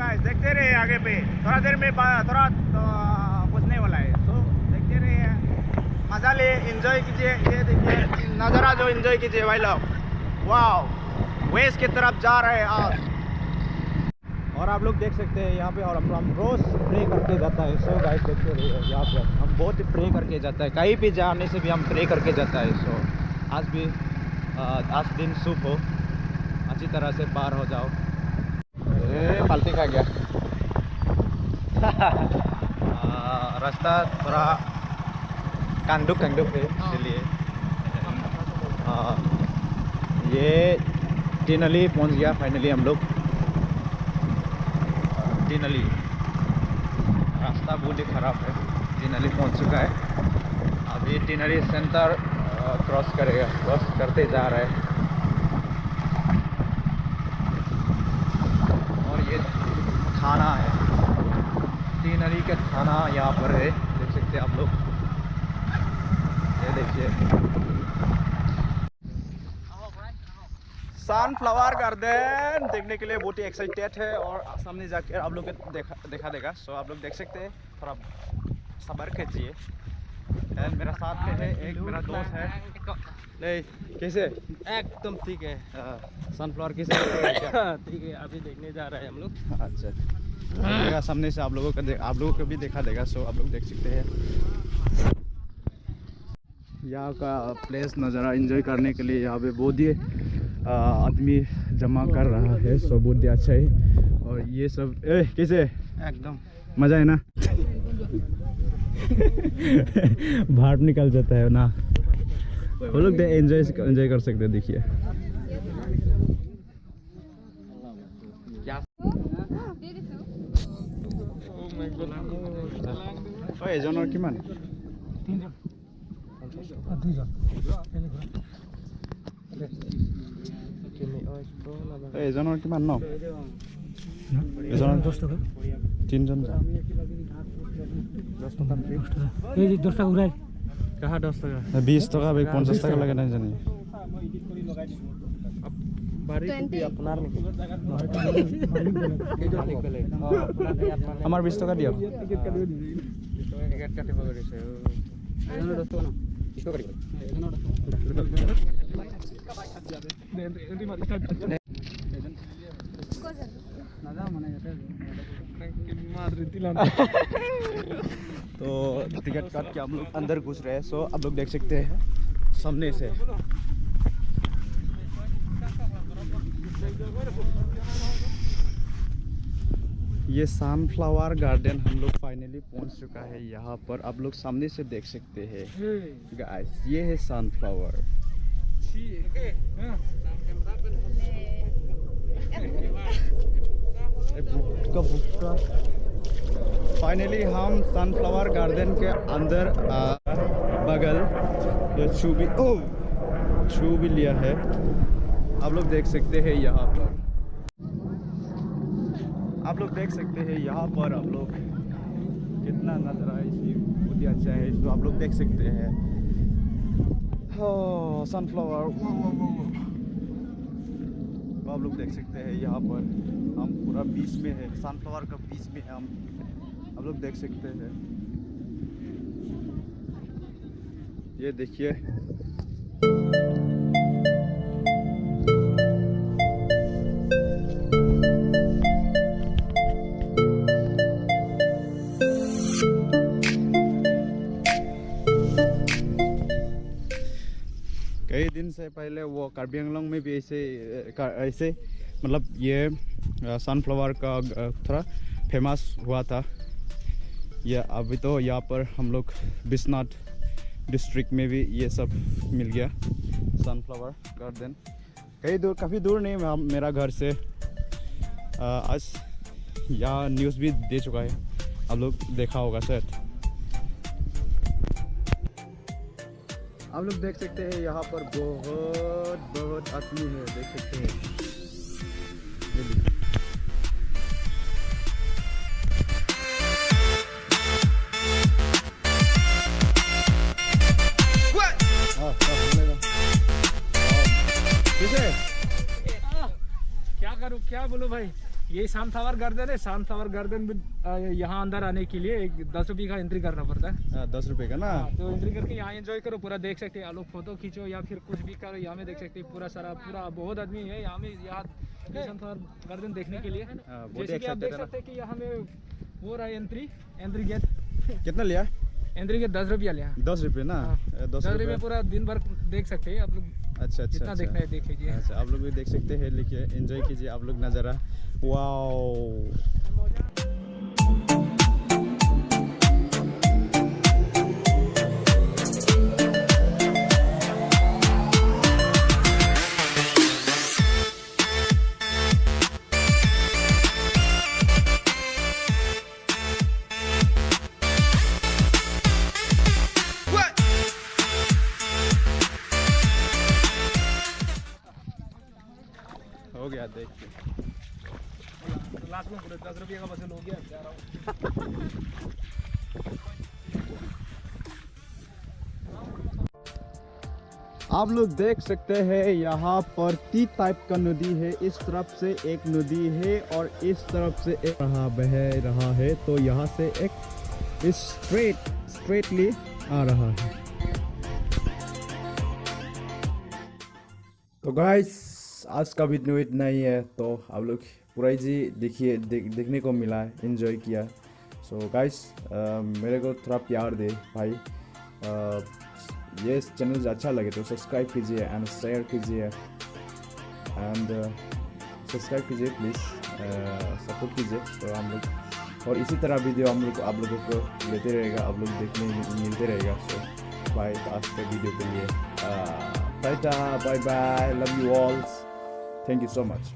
Guys देखते रहिए आगे पे, थोड़ा देर में थोड़ा पूछने वाला है। सो देखते रहिए, मजा ले, एंजॉय कीजिए। ये देखिए नज़ारा जो एंजॉय कीजिए भाई लोग। वाह, वेस्ट की तरफ जा रहे हैं आप, और आप लोग देख सकते हैं यहाँ पे। और हम रोज़ प्रे करके जाता है। सो गाइस देखते रहिए, यहाँ पे हम बहुत प्रे करके जाता है, कहीं भी जाने से भी हम प्रे करके जाता है। सो आज भी आज दिन शुभ हो, अच्छी तरह से पार हो जाओ। पलटी खा गया। रास्ता थोड़ा कंडुक है, इसलिए ये टीनली पहुंच गया फाइनली हम लोग। टीनली रास्ता बहुत ही ख़राब है, टीनली पहुंच चुका है। अभी टीनली सेंटर क्रॉस करते जा रहा है। और ये थाना है, टीनली के थाना यहाँ पर है, देख सकते हैं आप लोग। ये देखिए सनफ्लावर गार्डन देखने के लिए बहुत ही एक्साइटेड है, और सामने जाके आप लोग देखा देगा। सो आप लोग देख सकते हैं, थोड़ा सब्र कीजिए। एंड मेरा साथ में है एक मेरा दोस्त है। नहीं कैसे? एकदम ठीक है। सनफ्लावर कैसे? ठीक है, अभी देखने जा रहे हैं हम लोग। अच्छा, सामने से आप लोगों को भी देखा देगा। सो आप लोग देख सकते हैं यहाँ का प्लेस नज़ारा एंजॉय करने के लिए। यहाँ पे बहुत ही आदमी जमा कर रहा है। सो बहुत ही अच्छा है। और ये सब कैसे? एकदम मज़ा है ना? बाहर निकल जाता है ना, वो लोग एंजॉय कर सकते हैं। देखिए এজনৰ কিমান? এজনৰ কিমান ন? এজনৰ 10 টাকা, তিনজন যাম। 10 টাকা, 10 টাকা উড়াই कहाँ 10 টাকা? 20 টাকা, 50 টাকা লাগে নাই জানি। আমার 20 টাকা দিয়ক। तो टिकट काट के हम लोग अंदर घुस रहे हैं। सो आप लोग देख सकते हैं सामने से। ये सनफ्लावर गार्डन हम लोग फाइनली पहुंच चुका है यहाँ पर। आप लोग सामने से देख सकते हैं गाइस, ये है सनफ्लावर। फाइनली हम सनफ्लावर गार्डन के अंदर बगल छू भी लिया है। आप लोग देख सकते हैं यहाँ पर, आप लोग देख सकते हैं यहाँ पर आप लोग कितना नज़ारा है, बहुत ही अच्छा है। तो आप लोग देख सकते हैं सनफ्लावर, तो आप लोग देख सकते हैं यहाँ पर हम पूरा बीच में है, सनफ्लावर का बीच में हम आप लोग देख सकते हैं। ये देखिए कई दिन से पहले वो कार्बी आंगलोंग में भी ऐसे मतलब ये सनफ्लावर का थोड़ा फेमस हुआ था। ये अभी तो यहाँ पर हम लोग बिस्नाथ डिस्ट्रिक्ट में भी ये सब मिल गया सनफ्लावर गार्डन। काफ़ी दूर नहीं मेरा घर से। आज यहाँ न्यूज़ भी दे चुका है, आप लोग देखा होगा शायद। आप लोग देख सकते हैं यहाँ पर बहुत आदमी है, देख सकते हैं। क्या करूं, क्या बोलो भाई? ये शामथावर गार्डन है। शामथावर गार्डन में यहाँ अंदर आने के लिए एक 10 रुपये का एंट्री करना पड़ता है। 10 रुपए का ना। तो एंट्री करके यहाँ एंजॉय करो, पूरा देख सकते हैं आप लोग, फोटो खींचो या फिर कुछ भी करो। यहाँ में देख सकते हैं पूरा सारा पूरा बहुत आदमी है यहाँ में, यहाँ शामथावर गार्डन देखने के लिए। जैसे कि आप देख सकते हैं कि यहाँ में वो रहा एंट्री गेट। कितना लिया? एंट्री गेट 10 रुपया लिया। 10 रुपए ना। 10 रुपये में पूरा दिन भर देख सकते हैं आप लोग। अच्छा अच्छा जितना देखना है देख लीजिए। अच्छा, आप लोग भी देख सकते हैं, लिखिए एंजॉय कीजिए आप लोग नज़ारा। वाओ। हो गया देखिए। लास्ट में पूरे 10 रुपये का वसूल हो गया। जा रहा हूँ। आप लोग देख सकते हैं यहाँ पर 3 टाइप का नदी है। इस तरफ से एक नदी है और इस तरफ से एक बह रहा है। तो यहाँ से एक इस स्ट्रेटली आ रहा है। तो गाइस आज का वीडियो इतना ही है। तो आप लोग पूरा जी देखिए, देखने को मिला है, एंजॉय किया। सो गाइस मेरे को थोड़ा प्यार दे भाई। ये चैनल अच्छा लगे तो सब्सक्राइब कीजिए एंड शेयर कीजिए एंड सब्सक्राइब कीजिए प्लीज़, सपोर्ट कीजिए। तो हम लोग और इसी तरह वीडियो हम लोग आप लोगों को लेते रहेगा, आप लोग देखने मिलते रहेगा। सो बाय आज के वीडियो के लिए tata, bye bye, love you all, thank you so much.